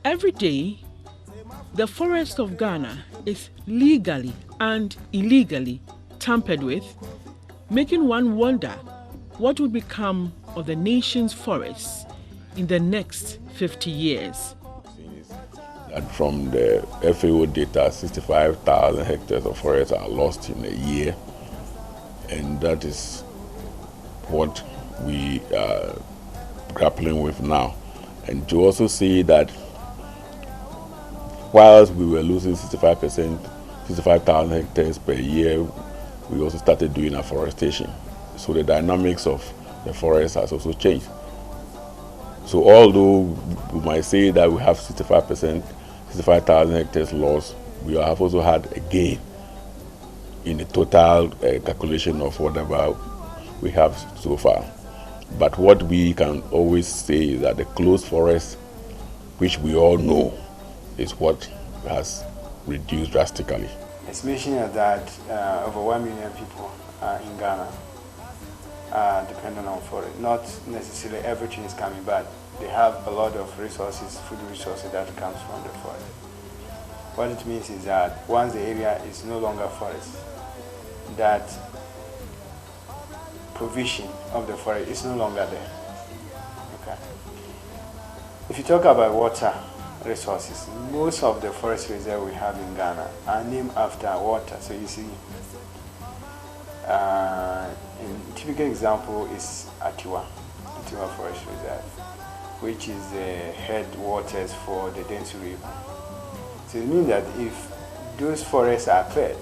Every day, the forest of Ghana is legally and illegally tampered with, making one wonder what will become of the nation's forests in the next 50 years. And from the FAO data, 65,000 hectares of forest are lost in a year, and that is what we are grappling with now. And to also see that whilst we were losing 65,000 hectares per year, we also started doing afforestation. So the dynamics of the forest has also changed. So although we might say that we have 65,000 hectares lost, we have also had a gain in the total calculation of whatever we have so far. But what we can always say is that the closed forest, which we all know, is what has reduced drastically. Estimation is that over 1 million people in Ghana are dependent on forest. Not necessarily everything is coming, but they have a lot of resources, food resources that comes from the forest. What it means is that once the area is no longer forest, that provision of the forest is no longer there. Okay. If you talk about water resources, most of the forest reserves we have in Ghana are named after water. So you see, a typical example is Atiwa Forest Reserve, which is the headwaters for the Densu River. So it means that if those forests are cleared,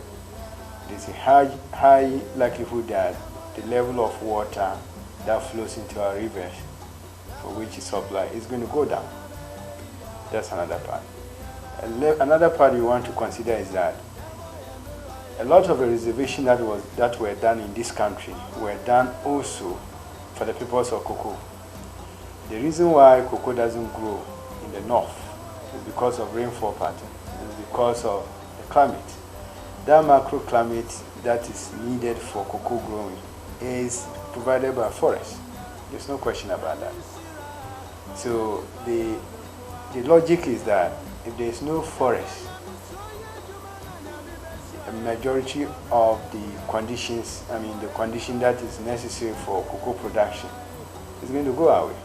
there's a high likelihood that the level of water that flows into our rivers, for which is supply, is going to go down. That's another part. Another part we want to consider is that a lot of the reservations that were done in this country were done also for the purpose of cocoa. The reason why cocoa doesn't grow in the north is because of rainfall pattern, it's because of the climate. That microclimate that is needed for cocoa growing is provided by forest. There's no question about that. So the logic is that if there is no forest, a majority of the conditions, the condition that is necessary for cocoa production is going to go away.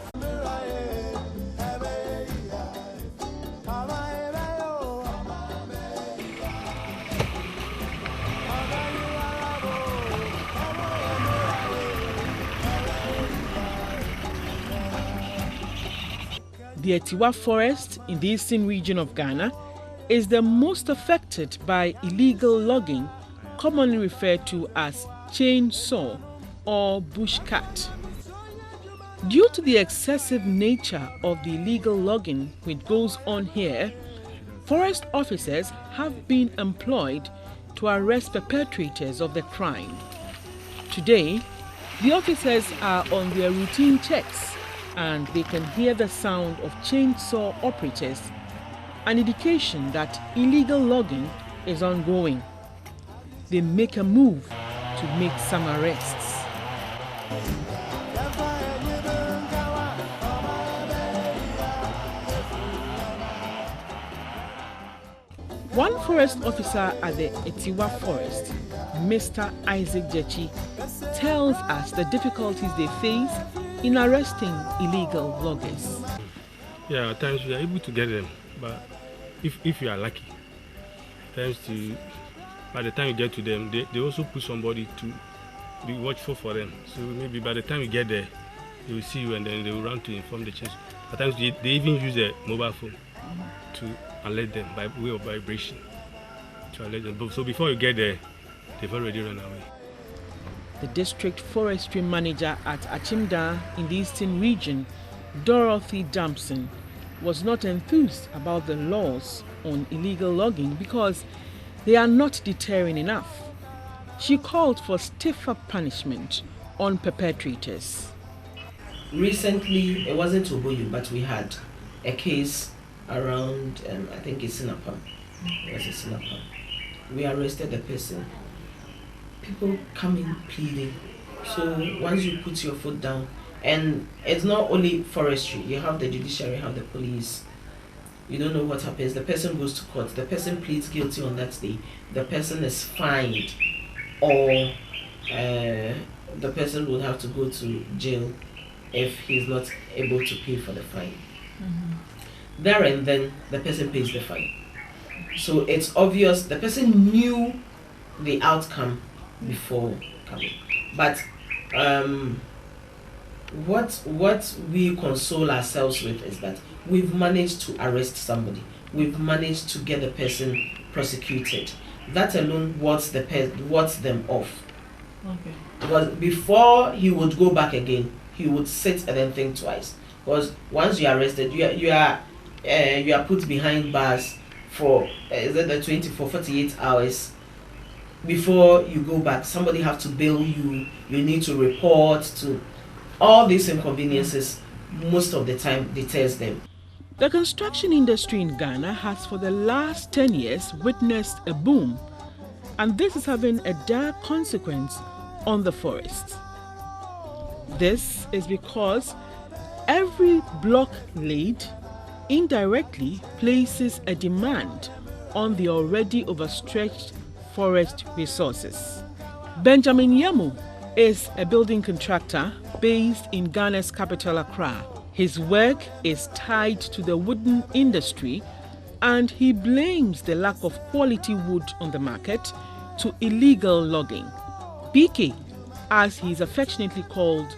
The Atiwa forest in the eastern region of Ghana is the most affected by illegal logging, commonly referred to as chainsaw or bushcat. Due to the excessive nature of the illegal logging which goes on here, forest officers have been employed to arrest perpetrators of the crime. Today, the officers are on their routine checks and they can hear the sound of chainsaw operators, an indication that illegal logging is ongoing. They make a move to make some arrests. One forest officer at the Atiwa forest, Mr. Isaac Jechi, tells us the difficulties they face in arresting illegal loggers. Yeah, at times we are able to get them, but if you are lucky, by the time you get to them, they also put somebody to be watchful for them. So maybe by the time you get there, they will see you and then they will run to inform the chiefs. At times they even use a mobile phone to alert them by way of vibration to alert them. So before you get there, they've already run away. The district forestry manager at Achimda in the eastern region, Dorothy Dampson, was not enthused about the laws on illegal logging because they are not deterring enough. She called for stiffer punishment on perpetrators. Recently, it wasn't Oboyu, but we had a case around, I think it's Sinapa. It was a Sinapa. We arrested the person. People come in pleading. So once you put your foot down, and it's not only forestry, you have the judiciary, you have the police. You don't know what happens. The person goes to court. The person pleads guilty on that day. The person is fined, or the person will have to go to jail if he's not able to pay for the fine. There and then, the person pays the fine. So it's obvious the person knew the outcome before coming. But what we console ourselves with is that we've managed to arrest somebody. We've managed to get the person prosecuted. That alone wards them off. Okay. Because before he would go back again, he would sit and then think twice. Because once you are arrested, you are put behind bars for 48 hours. Before you go back, somebody have to bail you. You need to report to. All these inconveniences, most of the time, deters them. The construction industry in Ghana has for the last 10 years witnessed a boom, and this is having a dire consequence on the forests. This is because every block laid indirectly places a demand on the already overstretched forest resources. Benjamin Yamu is a building contractor based in Ghana's capital, Accra. His work is tied to the wooden industry, and he blames the lack of quality wood on the market to illegal logging. BK, as he is affectionately called,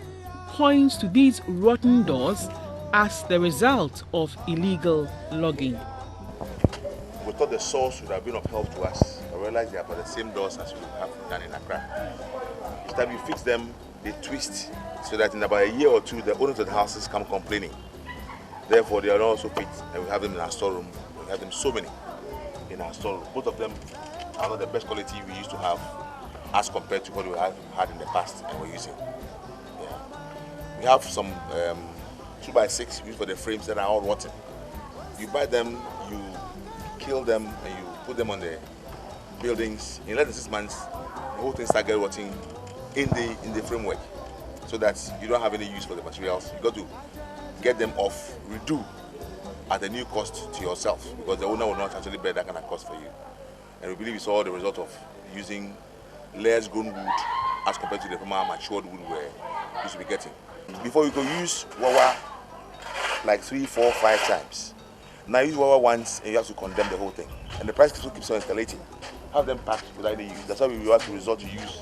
points to these rotten doors as the result of illegal logging. We thought the source would have been of help to us. I realized they are the same doors as we have done in Accra. Each time you fix them, they twist, so that in about a year or two, the owners of the houses come complaining. Therefore, they are not also fit, and we have them in our storeroom. We have them so many in our storeroom. Both of them are not the best quality we used to have as compared to what we have had in the past and we're using. Yeah. We have some 2x6 used for the frames that are all rotten. You buy them, you kill them, and you put them on the buildings. In less than 6 months, the whole thing starts getting rotting in the framework, so that you don't have any use for the materials. You got to get them off, redo at a new cost to yourself, because the owner will not actually bear that kind of cost for you. And we believe it's all the result of using less grown wood as compared to the former matured wood we used to be getting. Before you could use Wawa like 3, 4, 5 times. Now you use Wawa once and you have to condemn the whole thing. And the price keeps on escalating. Have them packed without any use. That's why we have to resort to use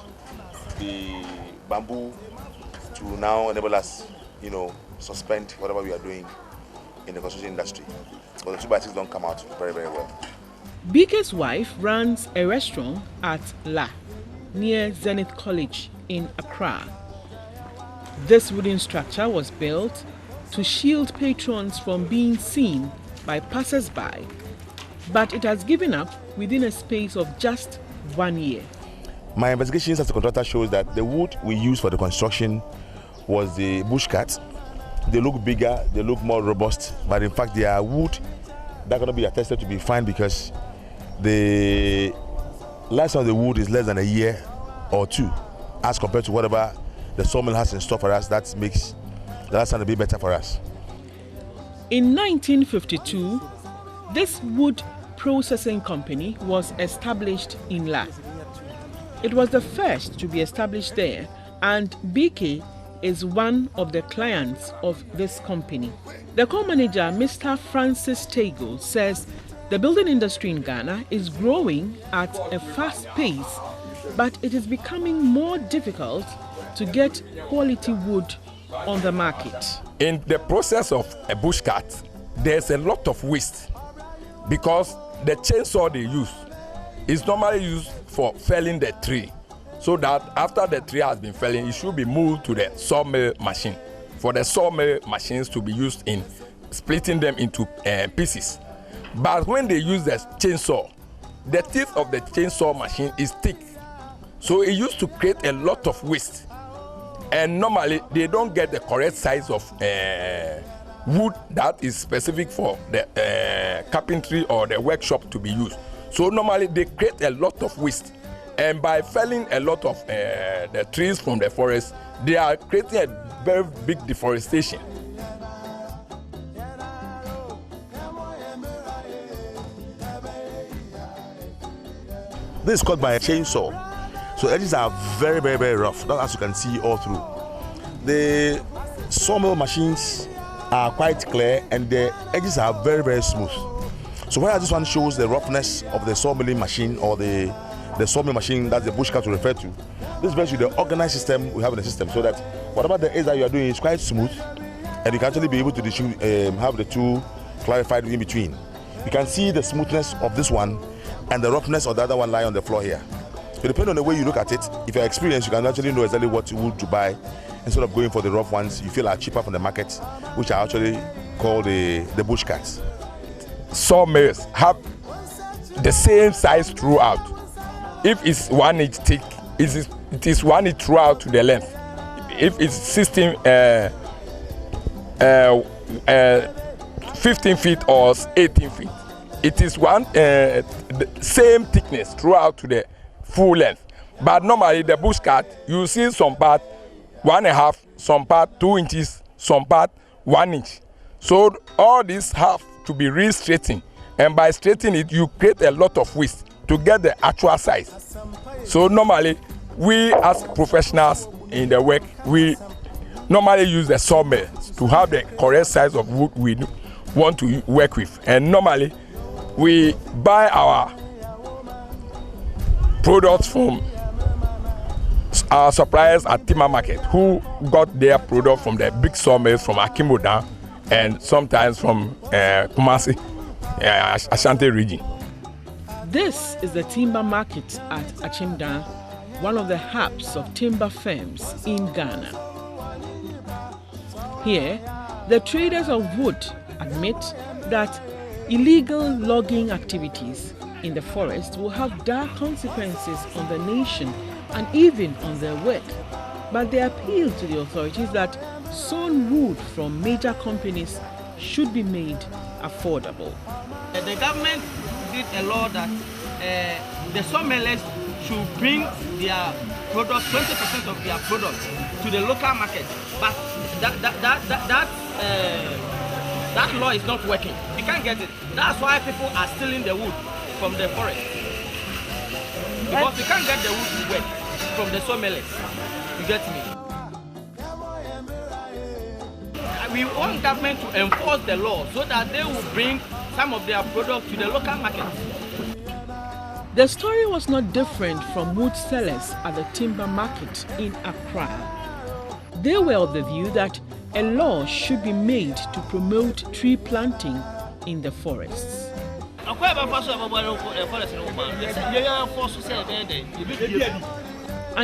the bamboo to now enable us, suspend whatever we are doing in the construction industry. Because the 2x6 don't come out very, very well. BK's wife runs a restaurant at La, near Zenith College in Accra. This wooden structure was built to shield patrons from being seen by passers-by, but it has given up within a space of just 1 year. My investigations as a contractor shows that the wood we used for the construction was the bush cat. They look bigger, they look more robust, but in fact they are wood that cannot be attested to be fine because the lifespan of the wood is less than a year or 2 as compared to whatever the sawmill has in store for us. That makes the lifespan a bit better for us. In 1952, this wood processing company was established in La. It was the first to be established there, and BK is one of the clients of this company. The co-manager, Mr. Francis Tego, says the building industry in Ghana is growing at a fast pace, but it is becoming more difficult to get quality wood on the market. In the process of a bush cut, there's a lot of waste because the chainsaw they use is normally used for felling the tree, so that after the tree has been felling, it should be moved to the sawmill machine for the sawmill machines to be used in splitting them into pieces. But when they use the chainsaw, the teeth of the chainsaw machine is thick, so it used to create a lot of waste. And normally they don't get the correct size of wood that is specific for the carpentry or the workshop to be used. So normally they create a lot of waste, and by felling a lot of the trees from the forest, they are creating a very big deforestation. This is cut by a chainsaw. So edges are very, very, very rough. That's as you can see all through. The sawmill machines are quite clear and the edges are very, very smooth. So where this one shows the roughness of the sawmilling machine or the sawmill machine that the bushcat will refer to. This is basically the organized system we have in the system, so that whatever the edge that you are doing is quite smooth and you can actually be able to have the two clarified in between. You can see the smoothness of this one and the roughness of the other one lying on the floor here. So depending on the way you look at it, if you're experienced, you can actually know exactly what wood to buy instead of going for the rough ones you feel are cheaper from the market, which are actually called the bush cats. Sawmills have the same size throughout. If it's 1 inch thick, it is 1 inch throughout to the length. If it's 15 feet or 18 feet, it is the same thickness throughout to the full length. But normally the bush cat, you see some part 1.5, some part 2 inches, some part 1 inch. So all these have to be re-straightened, and by straightening it, you create a lot of waste to get the actual size. So normally, we as professionals in the work, we normally use the sawmill to have the correct size of wood we want to work with. And normally, we buy our products from our suppliers at timber market, who got their product from the big sawmills from Akimodan and sometimes from Kumasi, Ashanti region. This is the timber market at Achimdan, one of the hubs of timber firms in Ghana. Here, the traders of wood admit that illegal logging activities in the forest will have dire consequences on the nation and even on their work. But they appeal to the authorities that sawn wood from major companies should be made affordable. The government did a law that the sawmillers should bring their products, 20% of their products, to the local market. But that law is not working. You can't get it. That's why people are stealing the wood from the forest. Because you can't get the wood to work from the sawmillers. You get me? We want government to enforce the law so that they will bring some of their products to the local market. The story was not different from wood sellers at the timber market in Accra. They were of the view that a law should be made to promote tree planting in the forests. An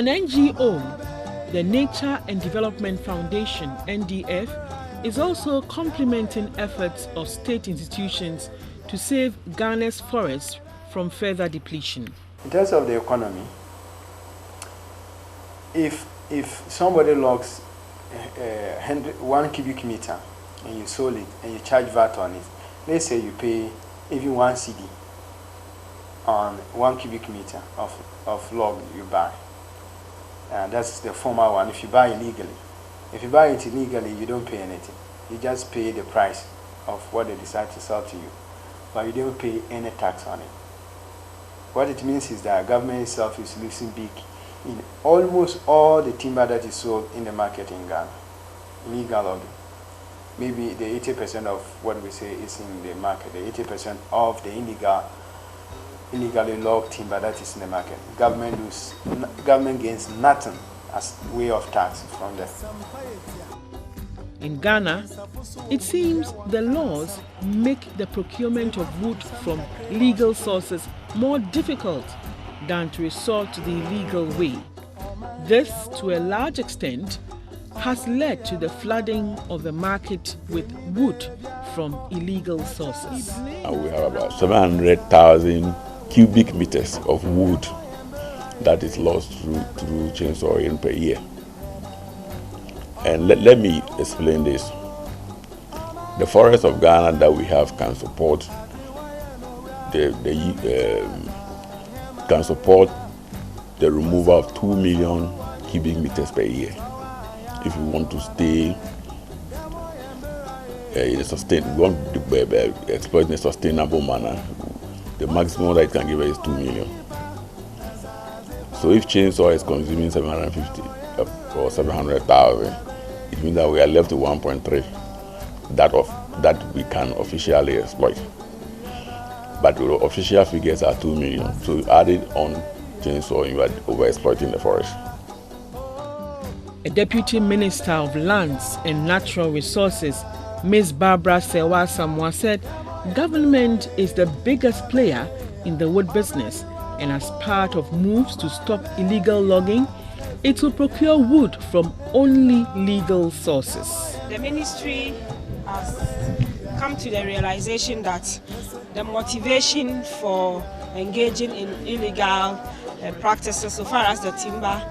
NGO, the Nature and Development Foundation, NDF, is also complementing efforts of state institutions to save Ghana's forests from further depletion. In terms of the economy, if somebody logs 1 cubic meter and you sold it and you charge VAT on it, let's say you pay even 1 CD on 1 cubic meter of log you buy. And that's the former one if you buy illegally. If you buy it illegally, you don't pay anything. You just pay the price of what they decide to sell to you, but you don't pay any tax on it. What it means is that government itself is losing big in almost all the timber that is sold in the market in Ghana. Illegal logging. Maybe the 80% of what we say is in the market, the 80% of the illegally logged timber that is in the market. Government gains nothing as way of tax from them. In Ghana, it seems the laws make the procurement of wood from legal sources more difficult than to resort to the illegal way. This, to a large extent, has led to the flooding of the market with wood from illegal sources. We have about 700,000 cubic meters of wood that is lost through chainsawing per year. And let me explain this. The forests of Ghana that we have can support the removal of 2 million cubic meters per year. If you want to stay in a exploit in a sustainable manner, the maximum that it can give us is 2 million. So if chainsaw is consuming 750 or 700,000, it means that we are left with 1.3 that we can officially exploit. But the official figures are 2 million. So added on chainsaw, you are over-exploiting the forest. A Deputy Minister of Lands and Natural Resources, Ms. Barbara Sewa Samoa, said government is the biggest player in the wood business, and as part of moves to stop illegal logging, it will procure wood from only legal sources. The ministry has come to the realization that the motivation for engaging in illegal practices so far as the timber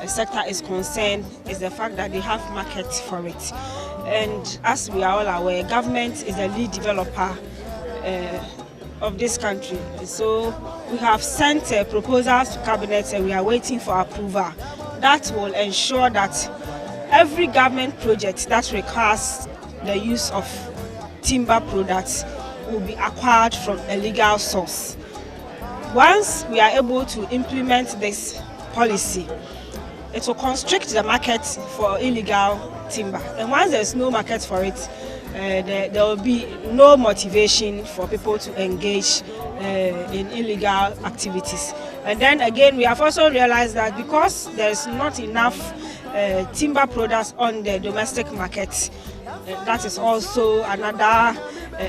sector is concerned is the fact that they have markets for it. And as we are all aware, government is the lead developer of this country. So we have sent proposals to cabinet and we are waiting for approval. That will ensure that every government project that requires the use of timber products will be acquired from a legal source. Once we are able to implement this policy, it will constrict the market for illegal timber. And once there's no market for it, there will be no motivation for people to engage in illegal activities. And then again, we have also realized that because there's not enough timber products on the domestic market, that is also another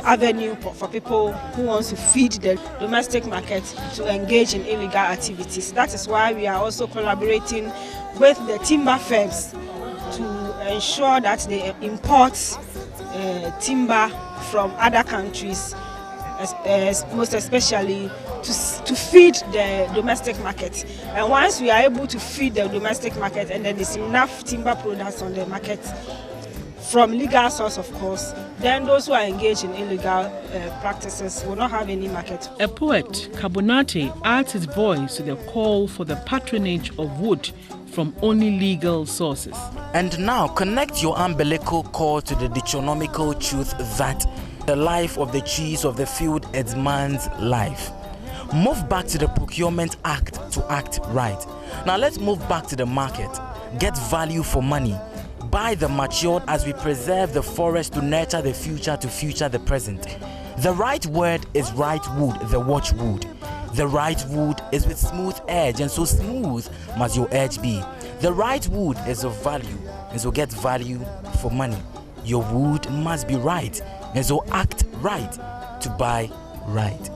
avenue for people who want to feed the domestic market to engage in illegal activities. That is why we are also collaborating with the timber firms to ensure that they import timber from other countries, most especially to feed the domestic market. And once we are able to feed the domestic market and then there's enough timber products on the market, from legal source of course, then those who are engaged in illegal practices will not have any market. A poet, Kabonate, adds his voice to the call for the patronage of wood from only legal sources. And now connect your umbilical cord to the Deuteronomical truth that the life of the trees of the field is man's life. Move back to the Procurement Act to act right. Now let's move back to the market. Get value for money. Buy the matured as we preserve the forest to nurture the future to future the present. The right word is right wood, the watchwood. The right wood is with smooth edge, and so smooth must your edge be. The right wood is of value, and so get value for money. Your wood must be right, and so act right to buy right.